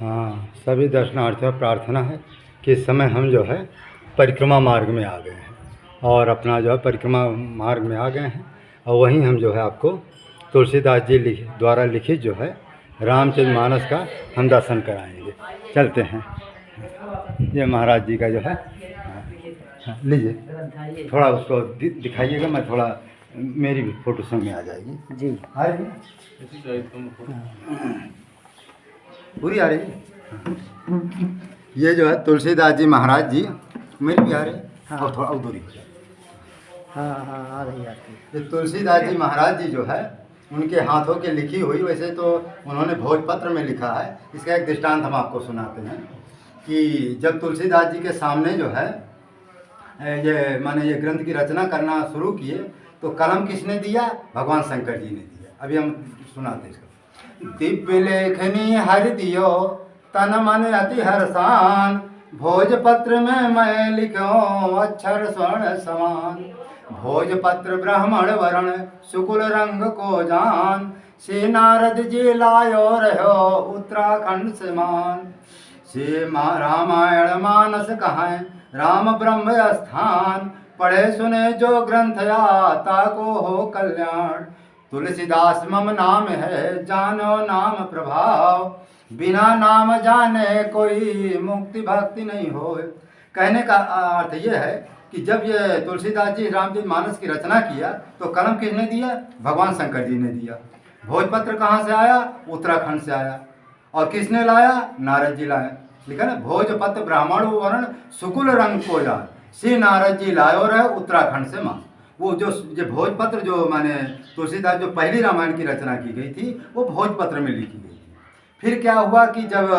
हाँ, सभी दर्शनार्थियों प्रार्थना है कि इस समय हम जो है परिक्रमा मार्ग में आ गए हैं और अपना जो है परिक्रमा मार्ग में आ गए हैं और वहीं हम जो है आपको तुलसीदास जी द्वारा लिखित जो है रामचरितमानस का हम दर्शन कराएंगे। चलते हैं। ये महाराज जी का जो है, हाँ, लीजिए थोड़ा उसको दिखाइएगा। मैं थोड़ा मेरी भी फोटो संग में आ जाएगी जी। आ रही है पूरी आ रही है। ये जो है तुलसीदास जी महाराज जी मेरी भी आ रही है। हाँ। और थोड़ा दूरी हाँ आ रही है। ये तुलसीदास जी महाराज जी जो है उनके हाथों की लिखी हुई, वैसे तो उन्होंने भोजपत्र में लिखा है। इसका एक दृष्टांत हम आपको सुनाते हैं कि जब तुलसीदास जी के सामने जो है ये ग्रंथ की रचना करना शुरू किए तो कलम किसने दिया? भगवान शंकर जी ने दिया। अभी हम सुनाते हैं इसको। दिव्य लेखनी हर दियो तन मन अति हर्षान, भोजपत्र में मैं लिखो अक्षर स्वर्ण समान। भोजपत्र ब्राह्मण वर्ण शुक्ल रंग को जान, से नारद जी लायो रहो उत्तराखंड से मान। से रामायण मानस कहें राम ब्रह्म स्थान, पढ़े सुने जो ग्रंथ आता को हो कल्याण। तुलसीदास मम नाम है जानो नाम प्रभाव, बिना नाम जाने कोई मुक्ति भक्ति नहीं हो। कहने का अर्थ यह है कि जब ये तुलसीदास जी रामचरितमानस की रचना किया तो कलम किसने दिया? भगवान शंकर जी ने दिया। भोजपत्र कहाँ से आया? उत्तराखंड से आया। और किसने लाया? नारद जी लाए। लिखा ना, भोजपत्र ब्राह्मण वर्ण शुक्ल रंग को जान, श्री नारद जी लायो रहे उत्तराखंड से मां। वो जो भोजपत्र जो माने तुलसीदास जो पहली रामायण की रचना की गई थी वो भोजपत्र में लिखी गई थी। फिर क्या हुआ कि जब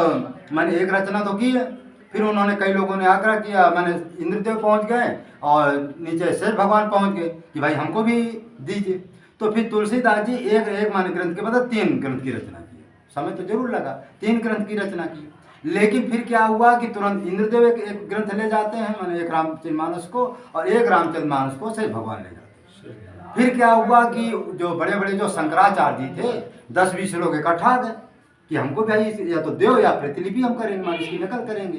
मैंने एक रचना तो की है, फिर उन्होंने कई लोगों ने आग्रह किया, मैंने इंद्रदेव पहुंच गए और नीचे शेष भगवान पहुंच गए कि भाई हमको भी दीजिए। तो फिर तुलसीदास जी एक माने ग्रंथ के बाद 3 ग्रंथ की रचना की। समय तो जरूर लगा, 3 ग्रंथ की रचना की। लेकिन फिर क्या हुआ कि तुरंत इंद्रदेव एक ग्रंथ ले जाते हैं, मैंने एक रामचरितमानस को, और एक रामचरितमानस को शेष भगवान ले जाते हैं। फिर क्या हुआ कि जो बड़े बड़े जो शंकराचार्य जी थे 10-20 लोग इकट्ठा आ गए कि हमको भाई या तो देव या प्रतिलिपि हम करेंगे, माने इसकी नकल करेंगे।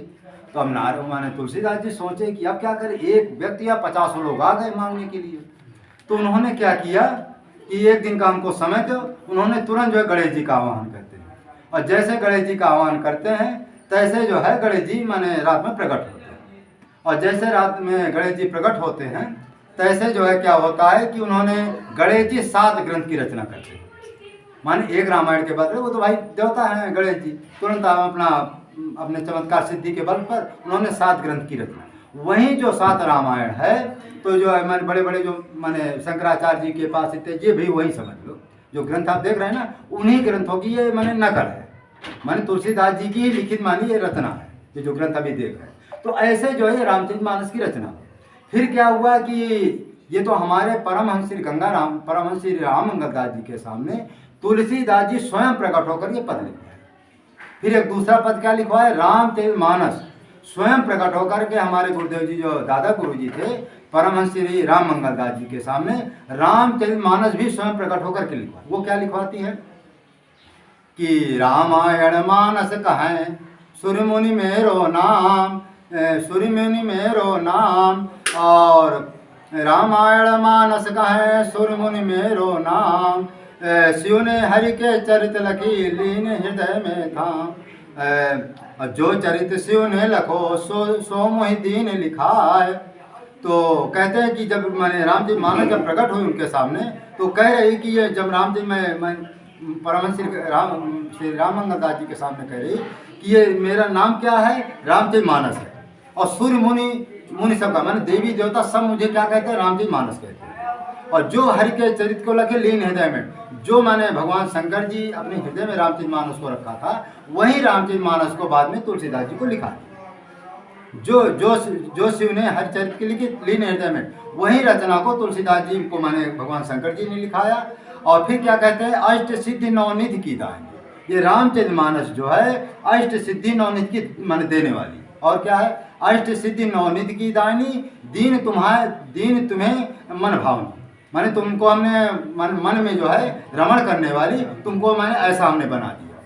तो हम माने तुलसीदास जी सोचे कि अब क्या करें, एक व्यक्ति या 50 लोग आ गए मांगने के लिए। तो उन्होंने क्या किया कि एक दिन का हमको समय दो। उन्होंने तुरंत जो है गणेश जी का आह्वान करते हैं, और जैसे गणेश जी का आह्वान करते हैं तैसे जो है गणेश जी माने रात में प्रकट होते हैं। और जैसे रात में गणेश जी प्रकट होते हैं तैसे जो है क्या होता है कि उन्होंने गणेश जी 7 ग्रंथ की रचना करते हैं। माने एक रामायण के बाद वो तो भाई देवता हैं गणेश जी, तुरंत अपने चमत्कार सिद्धि के बल पर उन्होंने 7 ग्रंथ की रचना। वहीं जो 7 रामायण है तो जो है मैंने बड़े बड़े जो माने शंकराचार्य जी के पास थे, ये भी वही समझ लो जो ग्रंथ आप देख रहे हैं ना, उन्हीं ग्रंथों की ये मैंने नकल है। माने तुलसीदास जी की लिखित मानी ये रचना है, ये जो ग्रंथ अभी देख रहे हैं। तो ऐसे जो है रामचरितमानस की रचना। फिर क्या हुआ कि ये तो हमारे परमहंस श्री गंगाराम परमहंस श्री राममंगलदास जी के सामने तुलसीदास जी स्वयं प्रकट होकर ये पद लिखवाए। फिर एक दूसरा पद क्या लिखवाए? रामचरितमानस स्वयं प्रकट होकर के हमारे गुरुदेव जी जो दादा गुरु जी थे परमहंस श्री राममंगलदास जी के सामने रामचरितमानस भी स्वयं प्रकट होकर के लिखवाए। वो क्या लिखवाती है कि रामायण मानस कहें सूर्यमुनि मेरो नाम, सूर्यमुनि मेरो नाम। और रामायण मानस कहें सूर्यमुनि मेरो नाम, शिव ने हरि के चरित लखी लीन हृदय में था। जो चरित शिव ने लखो सो मोहि दीन लिखाए। तो कहते हैं कि जब मैंने रामचरितमानस जब प्रकट हुई उनके सामने तो कह रही कि ये जब राम जी मैं परमहंस श्री राममंगलदास जी के सामने कह रही कि ये मेरा नाम क्या है? रामचरितमानस है। और सूर्य मुनि सब का माने देवी देवता सब मुझे क्या कहते हैं? रामचरितमानस कहते हैं। और जो हरि के चरित्र को लखे लीन हृदय में, जो माने भगवान शंकर जी अपने हृदय में रामचरितमानस को रखा था, वही रामचरितमानस को बाद में तुलसीदास जी को लिखा। जो शिव ने हर चरित्र के लिखी लीन हृदय में, वही रचना को तुलसीदास जी को माने भगवान शंकर जी ने लिखाया। और फिर क्या कहते हैं? अष्ट सिद्धि नवनिधि की दानी। ये रामचरितमानस जो है अष्ट सिद्धि नवनिधि की माने देने वाली। और क्या है? अष्ट सिद्धि नवनिधि की दानी, दीन तुम्हें मन भावनी। माने तुमको हमने मन में जो है रमण करने वाली, तुमको मैंने ऐसा हमने बना दिया।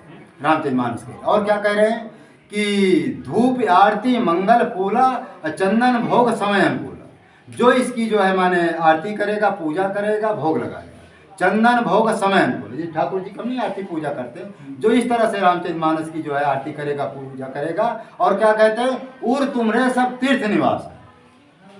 रामचरितमानस के। और क्या कह रहे हैं कि धूप आरती मंगल फूला चंदन भोग समय अनुकूला। जो इसकी जो है माने आरती करेगा, पूजा करेगा, भोग लगाएगा, चंदन भोग समय अनुकूल। जी ठाकुर जी कम नहीं आरती पूजा करते, जो इस तरह से रामचरितमानस की जो है आरती करेगा, पूजा करेगा। और क्या कहते हैं, उर तुमरे सब तीर्थ निवास,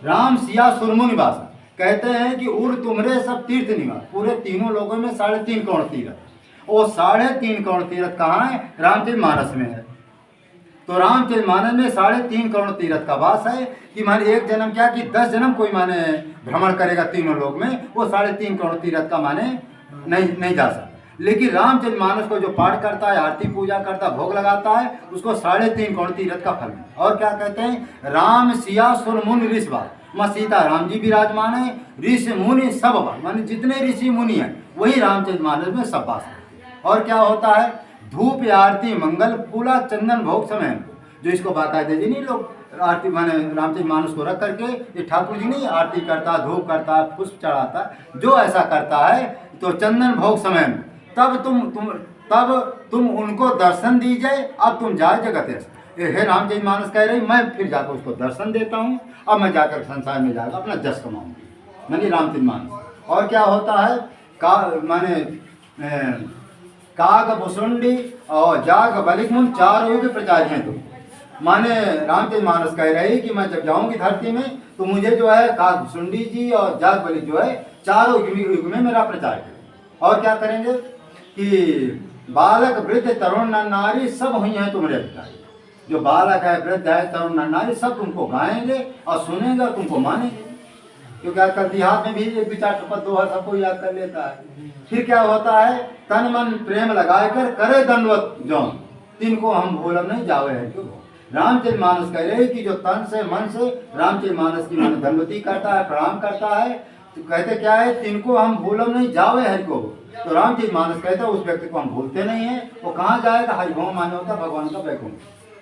राम सिया सुरमु निवास। कहते हैं कि उर तुमरे सब तीर्थ निवास, पूरे तीनों लोगों में 3.5 करोड़ तीर्थ। और 3.5 करोड़ तीर्थ कहाँ है, रामचरितमानस में है। तो रामचरितमानस में 3.5 करोड़ तीर्थ का वास है कि माने एक जन्म क्या कि 10 जन्म कोई माने भ्रमण करेगा तीनों लोग में, वो 3.5 करोड़ तीर्थ का माने नहीं जा सकता। लेकिन रामचरितमानस को जो पाठ करता है, आरती पूजा करता है, भोग लगाता है, उसको 3.5 करोड़ तीर्थ का फल मिलता है। और क्या कहते हैं, राम सिया सुर मुनि ऋषि बात, माँ सीता राम जी विराजमान है, ऋषि मुनि सब बात, माने जितने ऋषि मुनि हैं वही रामचरितमानस में सब बात करते हैं। और क्या होता है, धूप आरती मंगल फूला चंदन भोग समय। जो इसको बाकायदे जी नहीं लोग आरती माने रामचरितमानस को रख करके, ये ठाकुर जी नहीं आरती करता, धूप करता, पुष्प चढ़ाता, जो ऐसा करता है तो चंदन भोग समय तब तुम उनको दर्शन दीजिए। अब तुम जाए जगत ऐसा। हे रामचरितमानस कह रही, मैं फिर जाकर उसको दर्शन देता हूँ, अब मैं जाकर संसार में जाकर अपना जस कमाऊंगी, मानी रामचरितमानस। और क्या होता है, काग भुसुंडी और जाग बलिकमुन 4 युग प्रचार हैं। तो माने रामचरितमानस कह रही कि मैं जब जाऊंगी धरती में तो मुझे जो है काग भुसुंडी जी और जाग बलि जो है 4 युग में मेरा प्रचार करें। और क्या करेंगे कि बालक वृद्ध तरुण नर नारी सब हुई हैं तुम्हारे अभिप्राय। जो बालक है, वृद्ध है, तरुण नर नारी सब तुमको गाएंगे और सुनेंगे और तुमको मानेंगे। क्योंकि आजकल देहात में भी 1-2-4 ठोपत दोहा सबको याद कर लेता है। फिर क्या होता है, तन मन प्रेम लगाकर करे दंडवत जौन, तिनको हम भूलब नहीं जावे है। क्यों रामचरितमानस कह रहे कि जो तन से मन से रामचरितमानस की मन दंडवती करता है, प्रणाम करता है, तो कहते क्या है, तिनको हम भूलब नहीं जावे है को। तो रामचरितमानस कहते हैं उस व्यक्ति को हम भूलते नहीं है। वो कहाँ जाएगा, हरिभव मान्य होता भगवान का वैकुंठ।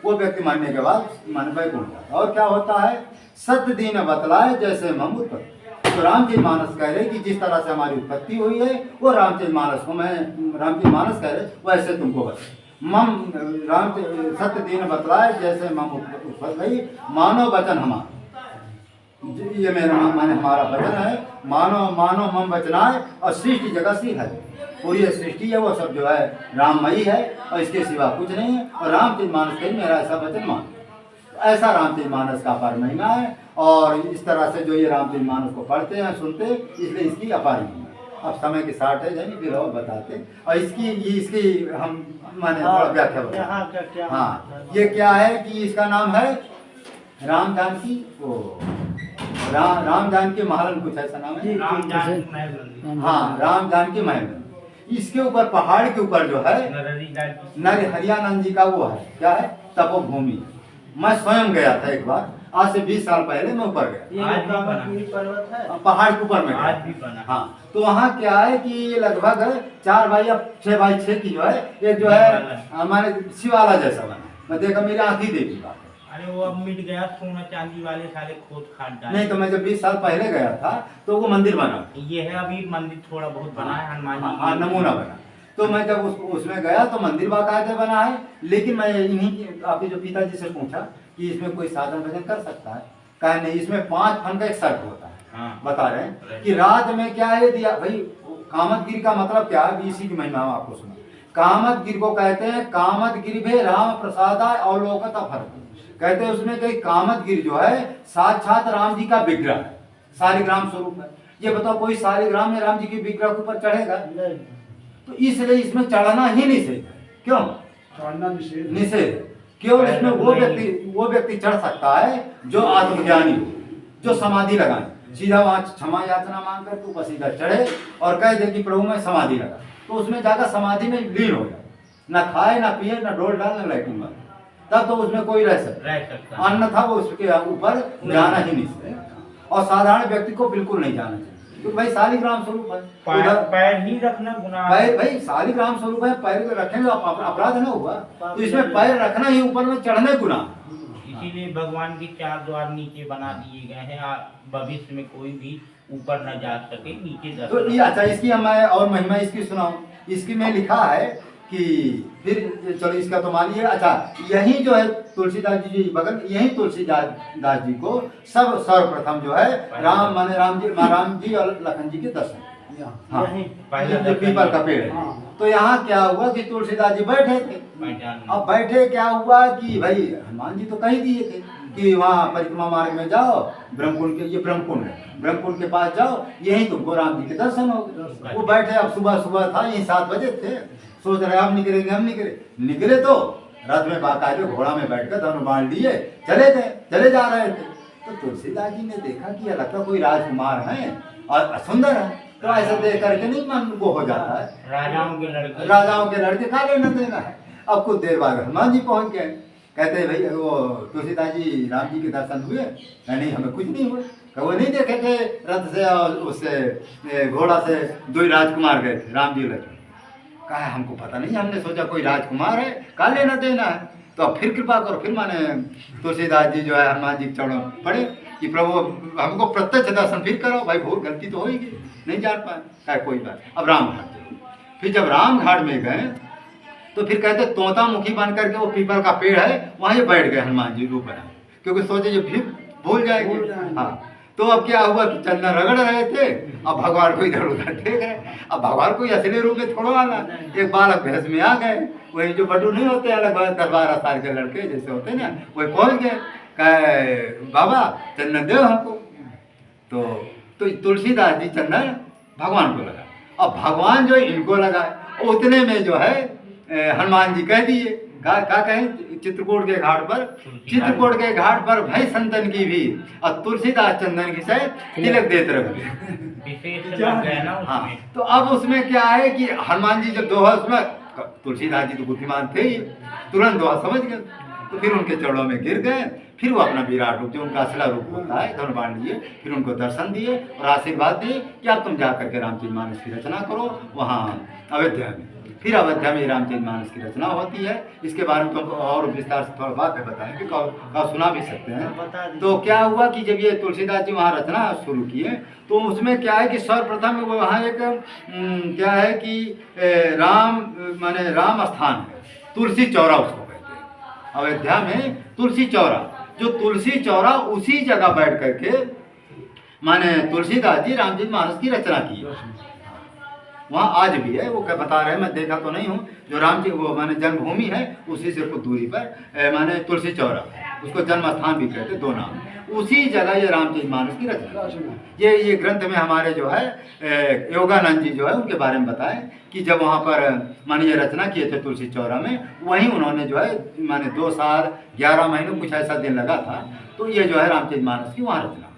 वो व्यक्ति मानने के बाद मन वैकुंठ जाता। और क्या होता है, सत्य दीन बतलाए जैसे मम उत्पत्ति। तो रामचरितमानस कह रहे कि जिस तरह से हमारी उत्पत्ति हुई है वो रामचरितमानस को मैं रामचरितमानस कह रहे वैसे तुमको बता। मम राम सत्य दीन बतलाए जैसे मम उत्पत्ति, मानो वचन हमारा, ये मेरा माने हमारा वचन है। मानो मम वचनाए और सृष्टि जगत सी है, पूरी सृष्टि है वो सब जो है राममयी है और इसके सिवा कुछ नहीं है। और रामचरितमानस कहीं मेरा ऐसा वचन मान, ऐसा रामचरितमानस का अपार महिमा है। और इस तरह से जो ये रामचरितमानस को पढ़ते हैं, सुनते, इसलिए इसकी अपार महिमा। अब समय की शॉर्टेज है, फिर और बताते। और इसकी हम माने थोड़ा व्याख्या बताते। हाँ, ये क्या है कि इसका नाम है राम जानकी राम जानकी महलन, कुछ ऐसा नाम है, हाँ राम जानकी महलन। इसके ऊपर पहाड़ के ऊपर जो है नर हरियानंद जी का वो है, क्या है, तपोभूमि। मैं स्वयं गया था एक बार, आज से 20 साल पहले मैं ऊपर गया। पहाड़ के ऊपर में आज भी बना। हाँ, तो वहाँ क्या है कि ये लगभग 4x6 की जो है, एक जो है हमारे शिवाला जैसा बना। मैं देखा, मेरी आंखी देखी बात। अरे वो अब मिट गया, सोना चांदी वाले सारे खोद खाद डाले। नहीं तो मैं जब 20 साल पहले गया था तो वो मंदिर बना। ये है अभी मंदिर थोड़ा बहुत बना है, हनुमान जी हाँ, नमूना बना। तो मैं जब उसमें गया तो मंदिर बाकायदे बना है। लेकिन मैं इन्हीं आपके जो पिताजी से पूछा कि इसमें कोई साधन भजन कर सकता है, कहा नहीं, इसमें 5 फन का एक शर्त होता है। हाँ, बता रहे हैं कि रात में क्या है दिया भाई, कामतगिरी का मतलब क्या है, इसी की महिमा आपको सुना। कामतगिरी को कहते हैं कामतगिरी भे राम प्रसादा अवलोकत अफर। कहते हैं उसमें कई कामतगिरी जो है साक्षात राम जी का विग्रह है, शालिग्राम स्वरूप है। ये बताओ कोई शालिग्राम में राम जी के विग्रह के ऊपर चढ़ेगा? तो इसलिए इसमें चढ़ना ही निषेध है। क्यों चढ़ना निषेध? केवल इसमें वो व्यक्ति चढ़ सकता है जो आत्मज्ञानी हो, जो समाधि लगाए। सीधा वहां क्षमा याचना मांग कर तू बस सीधा चढ़े और कह दे कि प्रभु मैं समाधि लगा, तो उसमें जाकर समाधि में लीन हो जाए, ना खाए ना पिए ना डोल डाल ना लाइटिंग मारे, तब तो उसमें कोई रह सकता। अन्यथा वो उसके ऊपर जाना ही नहीं सकता। और साधारण व्यक्ति को बिल्कुल नहीं जाना चाहिए, क्योंकि भाई शालिग्राम स्वरूप है, पैर ही रखना गुनाह है। भाई शालिग्राम स्वरूप है, पैर रखेंगे अपराध ना हुआ, तो इसमें पैर रखना ही, ऊपर में चढ़ने गुनाह। इसीलिए भगवान के 4 द्वार नीचे बना दिए गए हैं, भविष्य में कोई भी ऊपर न जा सके, नीचे जा। तो ये अच्छा, इसकी मैं और महिमा इसकी सुनाऊं। इसकी में लिखा है कि फिर चलो इसका तो मानिए। अच्छा, यही जो है तुलसीदास जी बगल, यही तुलसीदास जी को सर्वप्रथम जो है राम माने राम जी और लखन जी के दर्शन। हाँ, ये पीपल का पेड़ है। तो यहाँ क्या हुआ कि तुलसीदास जी बैठे थे। अब बैठे क्या हुआ कि भाई हनुमान जी तो कह दिए थे कि वहाँ परिक्रमा मार्ग में जाओ, ब्रह्मकुंड के, ये ब्रह्मकुंड है, ब्रह्मकुंड के पास जाओ, यही तुमको राम जी के दर्शन हो। वो बैठे, अब सुबह था, यही 7 बजे थे, सोच रहे हम निकलेंगे, हम निकले तो रथ में बाकायदे घोड़ा में बैठकर दोनों बांध लिए चले जा रहे थे। तो तुलसीदास जी ने देखा कि यह लगता कोई राजकुमार है और सुंदर है, तो ऐसे देख करके नहीं मन वो हो जाता है, राजाओं के लड़के खा लेना देना है। अब कुछ देर बाद हनुमान जी पहुंच गए, कहते भाई वो तुलसीदास जी राम जी के दर्शन हुए? नहीं, हमें कुछ नहीं हुआ। वो नहीं देखे थे रथ से और उससे घोड़ा से 2 राजकुमार गए थे, राम जी लगे। कहा हमको पता नहीं, हमने सोचा कोई राजकुमार है, का लेना देना है। तो अब फिर कृपा करो, फिर माने तुलसीदास जी जो है हनुमान जी के चरणों पड़े कि प्रभु हमको प्रत्यक्ष दर्शन फिर करो, भाई बहुत गलती तो होगी, नहीं जान पाए। कहा कोई बात। अब राम घाट गए। फिर जब राम घाट में गए तो फिर कहते तोता मुखी बन करके वो पीपल का पेड़ है वहीं बैठ गए हनुमान जी रूप बना, क्योंकि सोचे जो फिर भूल जाएंगे। हाँ, तो अब क्या हुआ कि चंदन रगड़ रहे थे, अब भगवान को इधर उधर देख रहे। अब भगवान को असली रूप में थोड़ा आना, एक बालक भैंस में आ गए, वही जो बटू नहीं होते अलग 10-12 साल के लड़के जैसे होते ना, वही पहुंच गए। कहे बाबा चंदन दो हमको। तो तुलसीदास जी चंदन भगवान को लगा, अब भगवान जो इनको लगा, उतने में जो है हनुमान जी कह दिए, का कहें चित्रकूट के घाट पर भय संतन की भी और तुलसीदास चंदन की से तिलक देते रहे। हाँ, तो अब उसमें क्या है कि हनुमान जी जब दोहा, उसमें तुलसीदास जी तो बुद्धिमान थे ही, तुरंत दोहा समझ गए। तो फिर उनके चरणों में गिर गए, फिर वो अपना विराट रूप जो उनका असला रूप होता है धन बांध लिए, फिर उनको दर्शन दिए और आशीर्वाद दिए कि अब तुम जा करके रामचरितमानस की रचना करो वहाँ अयोध्या में। फिर अयोध्या में रामचरितमानस की रचना होती है। इसके बारे में तो और विस्तार से थोड़ा बात में बताएंगे, का सुना भी सकते हैं। तो क्या हुआ कि जब ये तुलसीदास जी वहाँ रचना शुरू किए तो उसमें क्या है कि सर्वप्रथम वहाँ एक क्या है कि राम माने राम स्थान है, तुलसी चौरा उसको कहते हैं अयोध्या में, तुलसी चौरा। जो तुलसी चौरा उसी जगह बैठ करके माने तुलसीदास जी रामचरितमानस की रचना की। वहाँ आज भी है, वो क्या बता रहे हैं, मैं देखा तो नहीं हूँ, जो राम जी वो माने जन्मभूमि है उसी से कुछ दूरी पर माने तुलसी चौरा, उसको जन्म स्थान भी कहते, 2 नाम, उसी जगह ये रामचरितमानस की रचना। ये ग्रंथ में हमारे जो है योगानंद जी जो है उनके बारे में बताएं कि जब वहाँ पर माने ये रचना किए थे तुलसी चौरा में, वहीं उन्होंने जो है माने 2 साल 11 महीने कुछ ऐसा दिन लगा था, तो ये जो है रामचरितमानस की वहाँ रचना।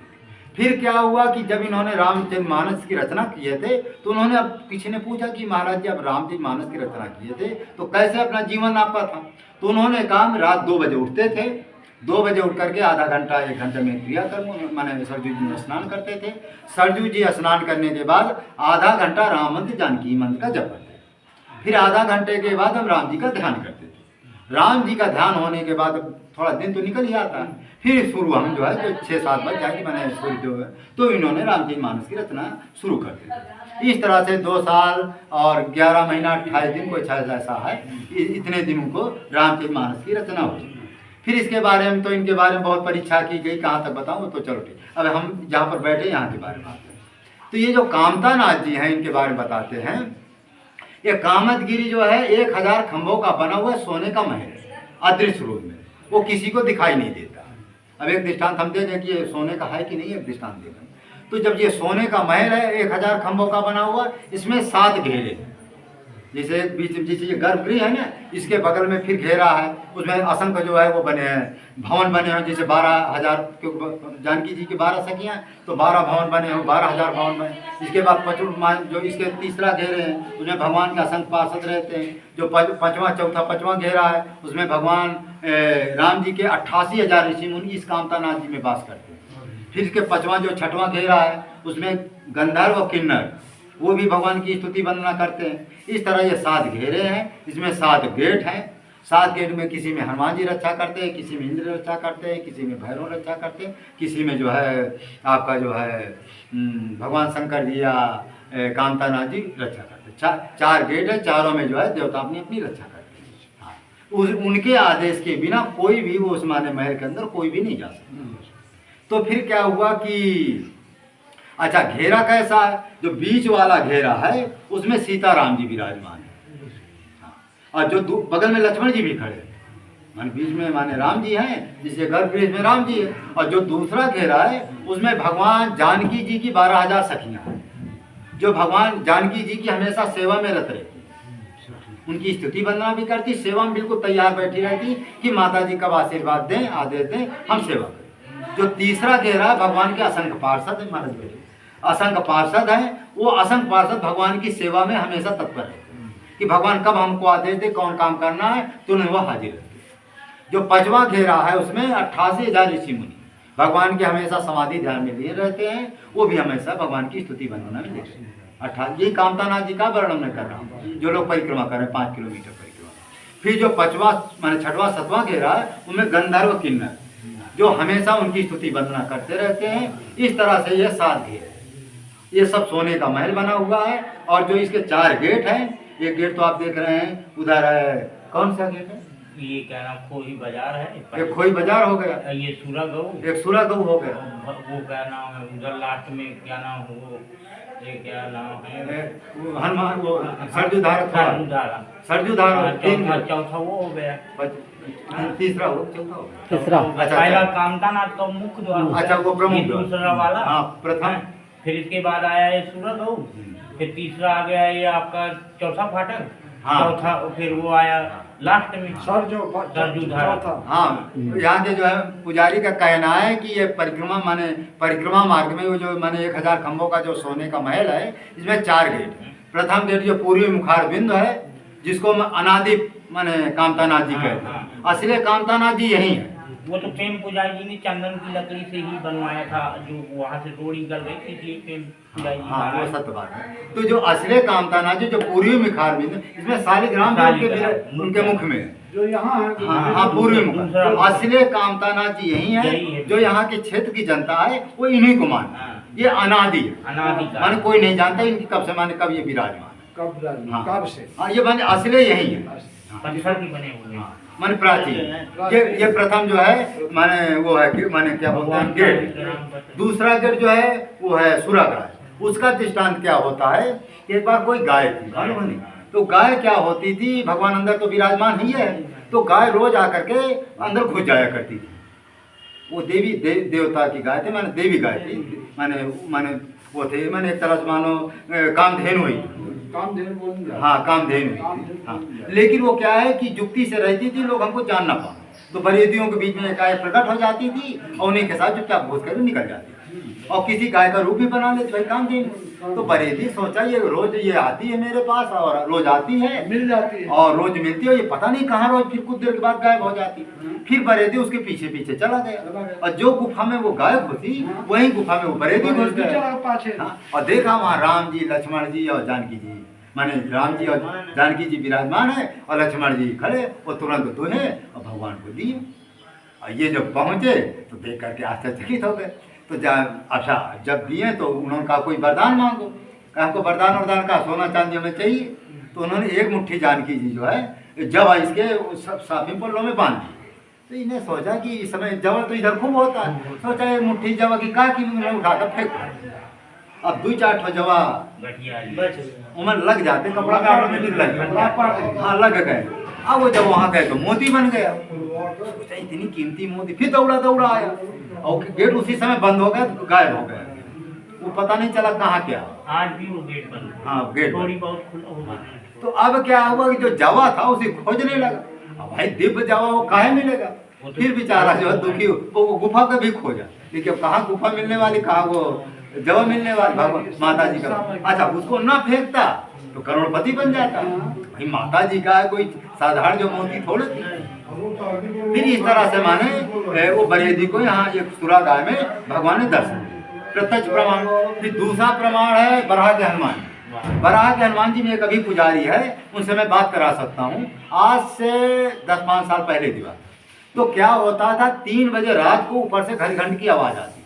फिर क्या हुआ कि जब इन्होंने रामचरितमानस की रचना किए थे तो उन्होंने, अब किसी ने पूछा कि महाराज जी अब रामचरितमानस की रचना किए थे तो कैसे अपना जीवन आपका था? तो उन्होंने कहा रात 2 बजे उठते थे, 2 बजे उठ करके आधा घंटा 1 घंटे में क्रियाकर्म माने सरजू जी में स्नान करते थे। सरजू जी स्नान करने के बाद आधा घंटा राम मंत्र जानकी मंत्र का जप करते थे। फिर आधा घंटे के बाद हम राम जी का ध्यान करते थे। राम जी का ध्यान होने के बाद थोड़ा दिन तो निकल ही आता है, फिर शुरू हम जो है जो 6-7 बजे जाके मैंने शुरू जो है तो इन्होंने रामचरितमानस की रचना शुरू कर दी। इस तरह से 2 साल और 11 महीना 28 दिन कोई ऐसा है, इतने दिनों को रामचरितमानस की रचना हुई। फिर इसके बारे में तो इनके बारे में बहुत परीक्षा की गई, कहाँ तक बताऊँ, तो चलो ठीक, अब हम जहाँ पर बैठे यहाँ के बारे में बात करें। तो ये जो कामतानाथ जी हैं इनके बारे में बताते हैं। ये कामतगिरी जो है 1000 खंभों का बना हुआ सोने का महल है, अदृश्य रूप में, वो किसी को दिखाई नहीं देता। अब एक दृष्टांत हम दे दें कि ये सोने का है कि नहीं, एक दृष्टांत दे दें। तो जब ये सोने का महल है 1000 खंभों का बना हुआ, इसमें 7 घेरे, जैसे बीच जैसे ये गर्भगृह है ना, इसके बगल में फिर घेरा है, उसमें असंख्य जो है वो बने हैं, भवन बने हैं, जैसे 12,000 जानकी जी की 12 सखियाँ, तो 12 भवन बने हैं, 12,000 भवन बने। इसके बाद पचुर्मान जो इसके तीसरा घेरे हैं उसमें भगवान के असंख्य पार्षद रहते हैं। जो 5वां घेरा है उसमें भगवान राम जी के 88,000 ऋषि मुनि इस कामतानाथ जी में वास करते हैं। फिर इसके 5वां जो 6वां घेरा है उसमें गंधर्व और किन्नर वो भी भगवान की स्तुति वंदना करते हैं। इस तरह ये 7 घेरे हैं, इसमें 7 गेट हैं। 7 गेट में किसी में हनुमान जी रक्षा करते हैं, किसी में इंद्र रक्षा करते हैं, किसी में भैरव रक्षा करते हैं, किसी में जो है आपका जो है भगवान शंकर जी या कामतानाथ जी रक्षा करते हैं। चार गेट है, चारों में जो है देवता अपनी अपनी रक्षा करते हैं। हाँ, उनके आदेश के बिना कोई भी वो उस माने महल के अंदर कोई भी नहीं जा सकता। तो फिर क्या हुआ कि अच्छा घेरा कैसा है, जो बीच वाला घेरा है उसमें सीताराम जी विराजमान है। हाँ, और जो बगल में लक्ष्मण जी भी खड़े हैं, माने बीच में माने राम जी हैं, जिसके गर्भगृह में राम जी है। और जो दूसरा घेरा है उसमें भगवान जानकी जी की 12,000 सखियां हैं, जो भगवान जानकी जी की हमेशा सेवा में रत रहती, उनकी स्तुति वंदना भी करती, सेवा में बिल्कुल तैयार बैठी रहती कि माता जी कब आशीर्वाद दें, आदेश दें, हम सेवा करें। जो तीसरा घेरा भगवान के असंख्य पार्षद है, महाराज बेटे असंख्य पार्षद हैं, वो असंख्य पार्षद भगवान की सेवा में हमेशा तत्पर रहते कि भगवान कब हमको आदेश दे, कौन काम करना है, तुरंत वो हाजिर रहते। जो पांचवा घेरा है उसमें 88,000 ऋषि मुनि भगवान के हमेशा समाधि ध्यान में लिए रहते हैं, वो भी हमेशा भगवान की स्तुति वंदना में लेते हैं। 18 ये कामतानाथ जी का वर्णन मैं कर रहा हूँ, जो लोग परिक्रमा कर रहे हैं 5 किलोमीटर परिक्रमा। फिर जो 5वां माने 6वां 7वां घेरा है उनमें गंधर्व किन्नर जो हमेशा उनकी स्तुति वंदना करते रहते हैं। इस तरह से ये 7 घेर, ये सब सोने का महल बना हुआ है। और जो इसके 4 गेट हैं, एक गेट तो आप देख रहे हैं उधर है, कौन सा गेट है, ये क्या नाम खोई बाजार है, एक खोई बाजार हो गया, ये सूरा गऊ, एक सूरा गऊ हो गया, वो क्या नाम है उधर लास्ट में क्या नाम है वो, ये क्या नाम है हनुमान वो सरजूधार, सरजूधारा, चौथा वो हो गया, तीसरा हो, चौथा हो गया, तीसरा पहला कामतानाथ का मुख्य द्वार, अच्छा वो प्रमुख दूसरा वाला, हाँ प्रथम, फिर इसके बाद आया ये सूरा गऊ, फिर तीसरा आ गया ये आपका चौथा फाटक, हाँ। चौथा फिर वो आया लास्ट में सरजूधारा। हाँ, यहाँ के जो है पुजारी का कहना है कि ये परिक्रमा माने परिक्रमा मार्ग में वो जो माने 1000 खंभों का जो सोने का महल है, इसमें 4 गेट है। प्रथम गेट जो पूर्वी मुखार बिंदु है, जिसको अनादि माने कामतानाथ जी कहते हैं, असली कामतानाथ जी यही है। वो तो प्रेम पुजारी जी ने चंदन की लकड़ी से ही बनवाया था, जो वहाँ से रोड़ी निकल गई थी, इसलिए प्रेम पुजारी जी। हाँ वो सत्य बात है। तो जो असली कामतानाथ जी जो पूर्वी मुखार बिंदु, इसमें शालिग्राम भी उनके मुख में है, जो यहाँ है, हाँ पूर्वी मुख। असली कामतानाथ जी यही है, जो यहाँ के क्षेत्र की जनता है वो इन्हीं को मानता है। ये अनादि है, अनादि माने कोई नहीं जानता इनकी कब से माने कब ये विराजमान है। हाँ। कब से? हाँ ये माने असली यही है, पत्थर की बने हुए हैं। माने प्राचीन। ये प्रथम जो है माने वो है कि माने क्या बोलते हैं गेट। दूसरा गेट जो है वो है सूराग्रास। उसका दृष्टांत क्या होता है, एक बार कोई गाय थी, मालूम नहीं, तो गाय क्या होती थी, भगवान अंदर तो विराजमान ही है, तो गाय रोज आकर के अंदर घुस जाया करती थी। वो देवी देवता की गाय थी, माने देवी गाय थी, माने वो थे माने एक तरह से मानो कामधेनु हुई, हाँ कामधेनु हुई थी। हाँ लेकिन वो क्या है कि जुक्ति से रहती थी, लोग हमको जान ना पाए, तो बरेदियों के बीच में एक गाय प्रकट हो जाती थी और उन्हीं के साथ चुपचाप घुस कर निकल जाती थी, और किसी गाय का रूप भी बना लेते भाई कामधेनु। तो बरेदी सोचा ये रोज ये आती है मेरे पास, और रोज आती है, मिल जाती है, और रोज मिलती है, ये पता नहीं कहाँ रोज फिर कुछ देर के बाद गायब हो जाती। फिर बरेदी उसके पीछे पीछे चला गया, और जो गुफा में वो गाय घुसी वही गुफा में वो बरेदी घुस गया। हाँ, और देखा वहाँ राम जी, लक्ष्मण जी और जानकी जी, माने राम जी और जानकी जी विराजमान है, और लक्ष्मण जी खड़े, वो तुरंत दुहे और भगवान को दिए। और ये जब पहुँचे तो देख करके आश्चर्यचकित हो गए। तो अच्छा जब दिए तो उन्होंने कहा कोई वरदान मांगो, कहा हमको वरदान वरदान का सोना चांदी हमें चाहिए। तो उन्होंने एक मुट्ठी जानकी जी जो है जब इसके सब साफी पल्लों में बांध दी। तो इन्हें सोचा कि इस समय जवा तो इधर खूब होता है, सोचा एक मुट्ठी जवा की का उन्हें उठाकर फेंक। अब 2-4 ठो जवा उमर लग जाते, कपड़ा काटने में लग, हाँ लग गए। अब वो जब वहाँ गए तो मोती बन गया, इतनी कीमती मोती। फिर दौड़ा आया, और गेट उसी समय बंद हो गया, तो गायब हो गया, वो पता नहीं चला कहाँ क्या। आज भी वो गेट बंद है। हाँ गेट थोड़ी बहुत खुला हुआ। तो अब क्या हुआ कि जो जवा था उसे खोजने लगा। अब भाई दिव्य जवा वो काहे मिलेगा, फिर बेचारा जो है दुखी वो गुफा का भी खोजा, लेकिन कहाँ गुफा मिलने वाली, कहाँ वो जवा मिलने वाली, भगवान माता जी का। अच्छा उसको ना फेंकता तो करोड़पति बन जाता, भाई माता जी का है, कोई साधारण जो मोती थोड़े थी। फिर इस तरह से माने वो बरेदी को यहाँ एक सुरा गाय में भगवान ने दर्शन दिया, प्रत्यक्ष प्रमाण। फिर दूसरा प्रमाण है बराह के हनुमान। बराह के हनुमान जी में एक अभी पुजारी है, उनसे मैं बात करा सकता हूँ। आज से 10-5 साल पहले की बात। तो क्या होता था, 3 बजे रात को ऊपर से घड़ी घंट की आवाज़ आती,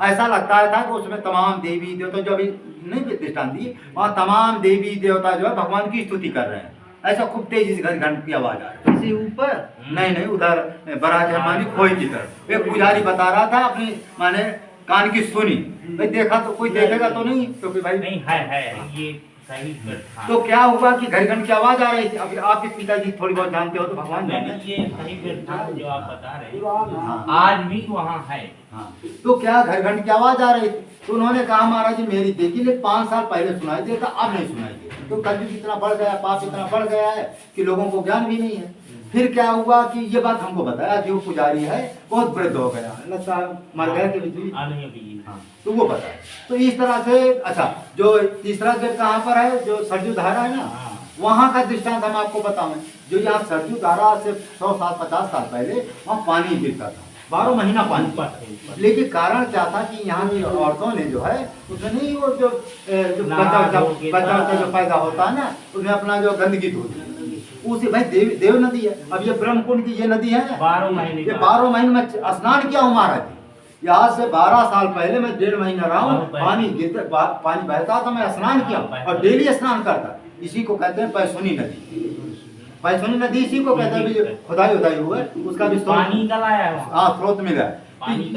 ऐसा लगता था कि उसमें तमाम देवी देवता जो अभी नहीं दृष्टांत दी, वहाँ तमाम देवी देवता जो है भगवान की स्तुति कर रहे हैं। ऐसा खूब तेजी से घंट की आवाज आ रही किसी ऊपर नहीं उधर बराज मानी खोई की तरफ एक पुजारी बता रहा था अपनी माने कान की सुनी। भाई देखा तो कोई देखेगा तो नहीं, तो फिर भाई नहीं है ये सही हाँ। तो क्या हुआ कि घंट की आवाज आ रही थी। अभी आपके पिताजी थोड़ी बहुत जानते हो तो भगवान नहीं जाने। ये सही वृत्तांत जो आप बता रहे हैं आज भी वहाँ है। हाँ तो क्या घंट की आवाज आ रही थी, तो उन्होंने कहा महाराज जी मेरी देखी ले 5 साल पहले सुनाई देता, अब नहीं सुनाई देता। तो कलयुग इतना बढ़ गया, पाप इतना बढ़ गया है कि लोगों को ज्ञान भी नहीं है। फिर क्या हुआ कि ये बात हमको बताया जो पुजारी है बहुत वृद्ध हो गया, लगता है मर गया कि भी। हाँ तो वो बताया। तो इस तरह से अच्छा जो तीसरा गेट कहाँ पर है, जो सरजू धारा है ना, वहाँ का दृष्टांत हम आपको बताऊं। जो यहाँ सरजू धारा से 100 साल 50 साल पहले वहाँ पानी गिरता था, 12 महीना पानी। लेकिन कारण क्या था कि यहाँ की औरतों ने जो है उसमें नहीं वो जो बच्चा जो पैदा होता है ना, उसमें अपना जो गंदगी धो दी उसे। भाई देव नदी है। अब ये ब्रह्मकुंड की ये नदी है ना, 12 महीने ये 12 महीने में स्नान किया हूँ महाराज। यहाँ से 12 साल पहले मैं 1.5 महीना रहा हूँ, पानी गिरता पानी बहता था, मैं स्नान किया और डेली स्नान करता। इसी को कहते हैं पैसुनी नदी। पैसुनी नदी इसी को कहते हैं, खुदाई उदाई हुआ उसका भी पानी गलाया है। हाँ स्रोत मिला।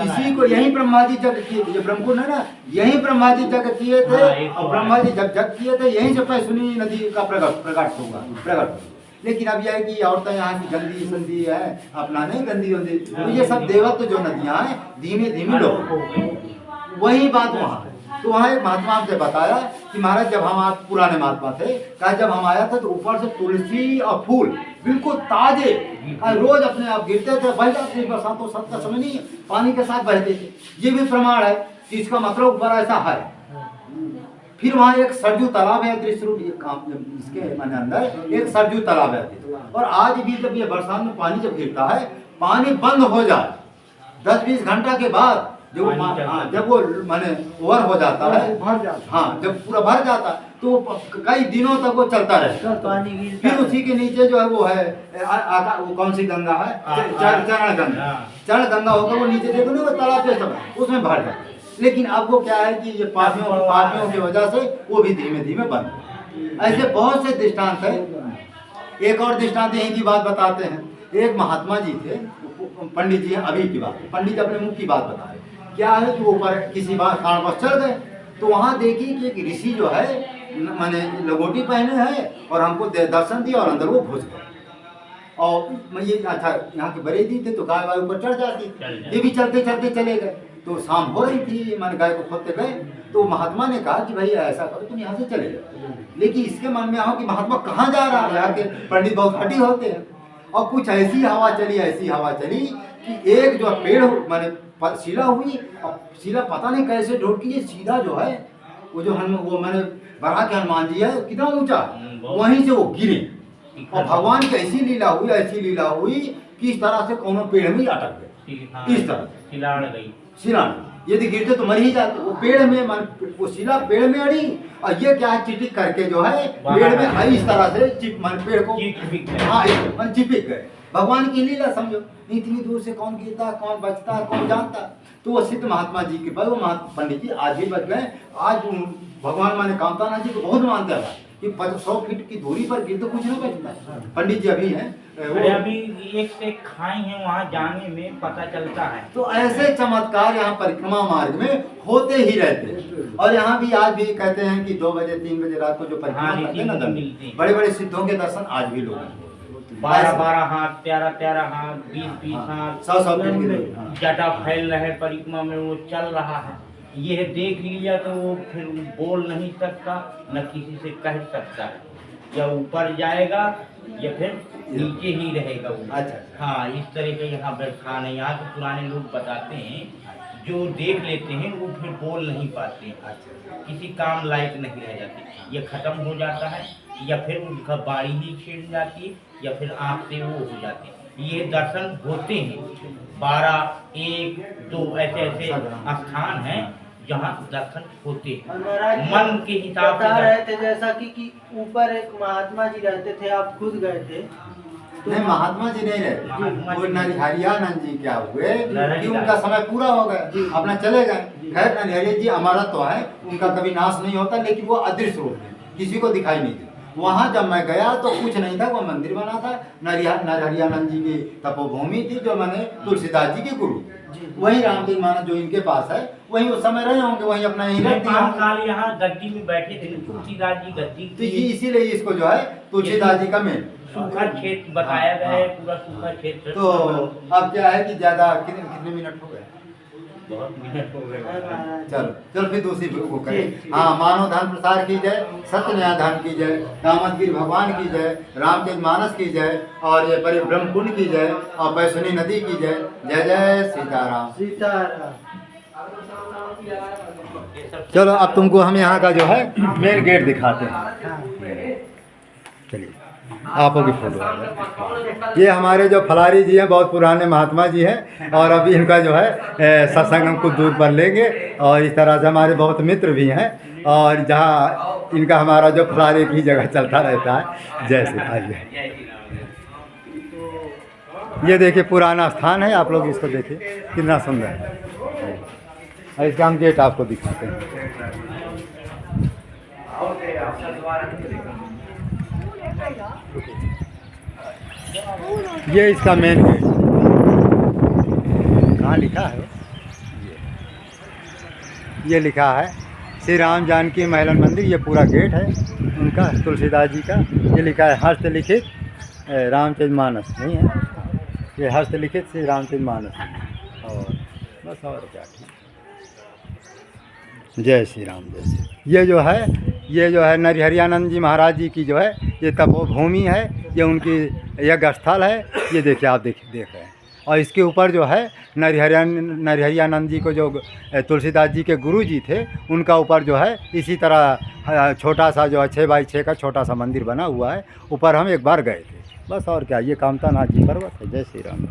इसी को यही ब्रह्मा जी जग किए थे, ब्रह्मकुंड है ना, यही ब्रह्मा जी जग किए थे। और ब्रह्मा जी जब जग किए थे यहीं से पैसुनी नदी का प्रकट। लेकिन अब यह है कि औरतें यहाँ की गंदी संदी है, अपना नहीं गंदी होती। तो ये सब देवत्व जो नदियाँ हैं धीमे धीमे लोग वही बात वहाँ। तो वहाँ एक महात्मा से बताया कि महाराज जब हम पुराने महात्मा थे, कहा जब हम आया था तो ऊपर से तुलसी और फूल बिल्कुल ताजे रोज अपने आप गिरते थे, बह जाते थे। बरसातों सब का समय नहीं पानी के साथ बहते थे। ये भी प्रमाण है कि इसका मतलब ऊपर ऐसा है। फिर वहाँ एक सरजू तालाब है, दृश्य रूप इसके माने अंदर एक सरजू तालाब है। और आज भी जब ये बरसात में पानी जब गिरता है, पानी बंद हो जाए 10-20 घंटा के बाद जब वो माने ओवर हो जाता है, भर जाता, हाँ जब पूरा भर जाता तो कई दिनों तक वो चलता रहता है। फिर उसी के नीचे जो है वो है वो कौन सी गंगा है, चरण गंगा। चरण गंगा होकर वो नीचे देखो ना वो तालाब के सब उसमें भर जाता है। लेकिन अब वो क्या है कि ये पापियों की वजह से वो भी धीमे धीमे बंद। ऐसे बहुत से दृष्टांत है। एक और दृष्टांत यही की बात बताते हैं। एक महात्मा जी थे, पंडित जी हैं, अभी की बात, पंडित अपने मुख की बात बता रहे। क्या है कि वो ऊपर किसी बार कारणवश चढ़ गए, तो वहाँ देखी कि एक ऋषि जो है मैंने लंगोटी पहने है और हमको दर्शन दिया और अंदर वो घुस गए। और मैं ये अच्छा यहाँ के बरेदी थे तो गाय वाय ऊपर चढ़ जाती, ये भी चलते चलते चले गए। तो शाम हो रही थी, मैंने गाय को खोदते गए तो महात्मा ने कहा कि भाई ऐसा करो तुम यहाँ से चले जाओ। लेकिन इसके मन में आओ कि महात्मा कहाँ जा रहा है, यहाँ के पंडित बहुत हटी होते हैं। और कुछ ऐसी हवा चली कि एक जो पेड़ मैंने शिला हुई, और शिला पता नहीं कैसे ढूंढ की ये सीधा जो है वो जो वो मैंने बड़ा के हनुमान जी है कितना ऊंचा, वहीं से वो गिरे। और भगवान की ऐसी लीला हुई कि इस तरह से कोनो पेड़ में अटक गए। इस तरह शिला यदि गिरते तो मर ही जाते। वो पेड़ में वो शिला पेड़ में अड़ी और ये क्या है चिटिक करके जो है पेड़ में इस तरह से पेड़ को हाँ चिपक गए। भगवान की लीला समझो, इतनी दूर से कौन गिरता है, कौन बचता है, कौन जानता। तो वो सिद्ध महात्मा जी के पास वो पंडित जी आज भी बच गए। आज भगवान माने कामताना जी को बहुत मानते हैं कि 100 फीट की दूरी पर गिर तो कुछ नहीं बचता। पंडित जी अभी हैं, अभी एक से खाई हैं, वहाँ जाने में पता चलता है। तो ऐसे चमत्कार यहाँ परिक्रमा मार्ग में होते ही रहते हैं। और यहाँ भी आज भी कहते हैं कि 2 बजे 3 बजे रात को जो परिक्रमा करते हैं ना, बड़े बड़े सिद्धों के दर्शन आज भी लोग 12 हाथ 13 हाथ 20 हाथ 100 जटा फैल रहे परिक्रमा में, वो चल रहा है। ये देख लिया तो वो फिर बोल नहीं सकता, न किसी से कह सकता है। या ऊपर जाएगा या फिर नीचे ही रहेगा वो। अच्छा हाँ इस तरह के यहाँ व्यवस्था नहीं। यहाँ के पुराने लोग बताते हैं जो देख लेते हैं वो फिर बोल नहीं पाते, किसी काम लायक नहीं रह जाते। ये खत्म हो जाता है या फिर उनका बाड़ी ही छीन जाती है या फिर आँख से वो हो जाते हैं। ये दर्शन होते हैं। 12, 1, 2 ऐसे स्थान हैं जहाँ दर्शन होते हैं मन के हिसाब से। रहे थे जैसा कि ऊपर एक महात्मा जी रहते थे, आप खुद गए थे नहीं, महात्मा जी नहीं महात्मा रहे, वो जी नरहरियानंद जी क्या हुए नरहरि कि उनका समय पूरा हो गया, अपना चले गए। खैर नरहरि जी अमरत्व तो है, उनका कभी नाश नहीं होता, लेकिन वो अदृश्य रूप में किसी को दिखाई नहीं दी। वहाँ जब मैं गया तो कुछ नहीं था, वो मंदिर बना था, नरहरियानंद जी की तपोभूमि थी, जो मैंने तुलसीदास जी के गुरु, वही रामचरित मानस जो इनके पास है, वही उस समय रहे होंगे, वही अपना यही रख दिया। 5 साल यहाँ गद्दी में बैठे थे, तुलसीदास जी गद्दी तो ये इसीलिए इसको जो है तुलसीदास जी का मेल। सूखा क्षेत्र बताया गया है, पूरा सूखा क्षेत्र। तो अब क्या है कि ज्यादा कितने मिनट हो गए? बहुत मिनट हो गए। चलो फिर दूसरी वो करें। हाँ, मानव धर्म प्रसार की जय, सत्य न्याय धर्म की जय, दामोदर भगवान की जय, रामचरित मानस की जय, और ये परिभ्रम कुंड की जय, और पैसुनी नदी की जय। जय जय सीताराम। चलो अब तुमको हम यहाँ का जो है मेन गेट दिखाते हैं। चलिए आपो की फोटो। ये हमारे जो फलारी जी हैं, बहुत पुराने महात्मा जी हैं, और अभी इनका जो है सत्संग हम कुछ दूर पर लेंगे, और इस तरह से हमारे बहुत मित्र भी हैं, और जहाँ इनका हमारा जो फलारी की जगह चलता रहता है। जय श्री राम। ये देखिए पुराना स्थान है, आप लोग इसको देखिए कितना सुंदर है। और इसका हम गेट आपको दिखाते हैं। ये इसका मेन गेट कहाँ लिखा है? ये लिखा है श्री राम जानकी महलन मंदिर। ये पूरा गेट है उनका, तुलसीदास जी का। ये लिखा है हस्तलिखित रामचरित मानस, नहीं है ये हस्तलिखित श्री रामचरित मानस। और बस और क्या, ठीक। जय श्री राम। जय श्री। ये जो है नरहरियानंद जी महाराज जी की जो है ये तपोभूमि है, ये उनकी यज्ञ स्थल है। ये देखिए आप देख रहे हैं। और इसके ऊपर जो है नरहरियानंद जी को जो तुलसीदास जी के गुरु जी थे, उनका ऊपर जो है इसी तरह छोटा सा जो है 6 बाई 6 का छोटा सा मंदिर बना हुआ है। ऊपर हम एक बार गए थे, बस और क्या। ये कामता नाथ जी पर्वत है। जय श्री राम।